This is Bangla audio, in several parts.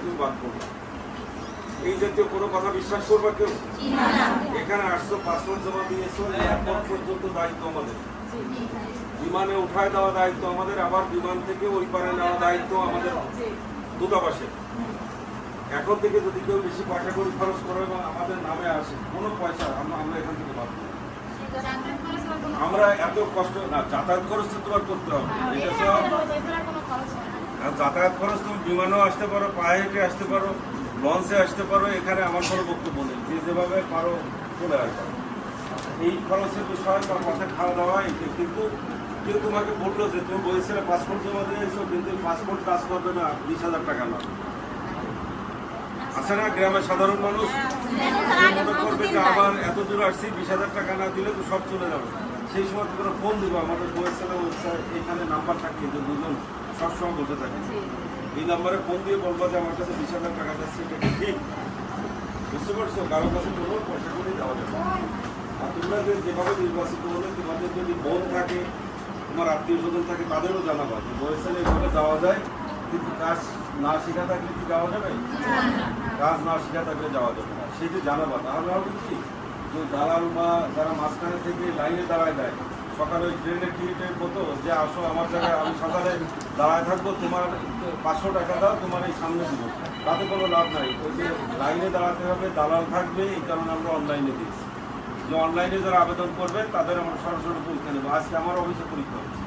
তুমি বাদ করবে। এই জাতীয় কোনো কথা বিশ্বাস করবা কেউ? এখানে আসছো, পাসপোর্ট জমা দিয়েছো, এয়ারপোর্ট পর্যন্ত দায়িত্ব আমাদের, বিমানে উঠায় দেওয়া দায়িত্ব আমাদের, আবার বিমান থেকে ওই পারে নেওয়া দায়িত্ব আমাদের দূতাবাসের। এখন থেকে যদি কেউ বেশি পয়সা করে খরচ করে এবং আমাদের নামে আসে, কোনো পয়সা আমরা এখান থেকে বাদ দেবো। আমরা এত কষ্ট না, যাতায়াত খরচ তো তোমার করতে হবে, এটা যাতায়াত খরচ তুমি বিমানেও আসতে পারো, পায়ে হেঁটে আসতে পারো, লঞ্চে আসতে পারো, এখানে আমার কোনো বক্তব্য নেই, যে যেভাবে পারো চলে আসবে। এই খরচের বিষয় বা পথে খাওয়া দাওয়া এটা, কিন্তু কেউ তোমাকে বললো যে তুমি বলেছিলে পাসপোর্ট জমা দিয়েছো, কিন্তু পাসপোর্ট কাজ করবে না, 20,000 টাকা না। আছে না গ্রামের সাধারণ মানুষ মনে করবে যে আমার এত দূর আসছি, 20,000 টাকা না দিলে তো সব চলে যাবে। সেই সময় তোমরা ফোন দিবো, আমাদের বলেছিল এখানে নাম্বার থাকে যে দুজন সবসময় বলতে থাকে, এই নাম্বারে ফোন দিয়ে বলবো যে আমার কাছে 20,000 টাকা যাচ্ছে, এটা ঠিক বুঝতে পারছো? কারোর কাছে কোনো পয়সা করে দেওয়া যাবে। আর তোমরা যেভাবে নির্বাচিত হলে তোমাদের যদি বোন থাকে, তোমার আত্মীয় স্বজন থাকে, তাদেরও জানাবা যে বলেছিল এভাবে যাওয়া যায়, কিন্তু কাজ না শেখা থাকলে কি যাওয়া যাবে? কাজ না শেখা থাকলে যাওয়া যাবে না, সেটি জানাবা। তাহলে হবে কি, যে দালাল বা যারা মাঝখানে থেকে লাইনে দাঁড়ায় দেয়, সকালে ওই ট্রেনের টিকিটের মতো যে আসো আমার জায়গায়, আমি সকালে দাঁড়ায় থাকবো, তোমার 500 টাকা দাও, তোমার এই সামনে দিব, তাতে কোনো লাভ নাই। ওই যে লাইনে দাঁড়াতে হবে, দালাল থাকবে, এই কারণে আমরা অনলাইনে দিয়েছি যে অনলাইনে যারা আবেদন করবে তাদের আমরা সরাসরি পরীক্ষা নেবো। আজকে আমার অফিসে পরীক্ষা হচ্ছে,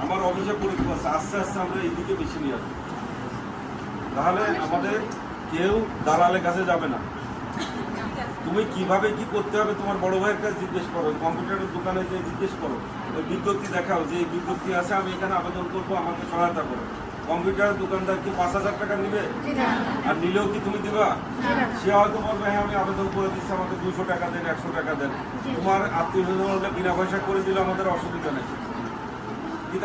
আমার অফিসে পরীক্ষা হচ্ছে, আস্তে আস্তে আমরা এইদিকে বেশি নিয়ে আসবো। তাহলে আমাদের কেউ দালালের কাছে যাবে না। তুমি কিভাবে কি করতে হবে তোমার বড় ভাইয়ের কাছে জিজ্ঞেস করো, কম্পিউটারের দোকানে যে জিজ্ঞেস করো, ওই বিজ্ঞপ্তি দেখাও যে এই বিজ্ঞপ্তি আছে, আমি এখানে আবেদন করবো, আমাকে সহায়তা করো। কম্পিউটারের দোকানদার কি 5,000 টাকা নিবে? আর নিলেও কি তুমি দিবা? সে হয়তো বলবে হ্যাঁ আমি আবেদন করে দিচ্ছি, আমাকে 200 টাকা দেন, 100 টাকা দেন। তোমার আত্মীয় স্বজন বিনা পয়সা করে দিলে আমাদের অসুবিধা নেই।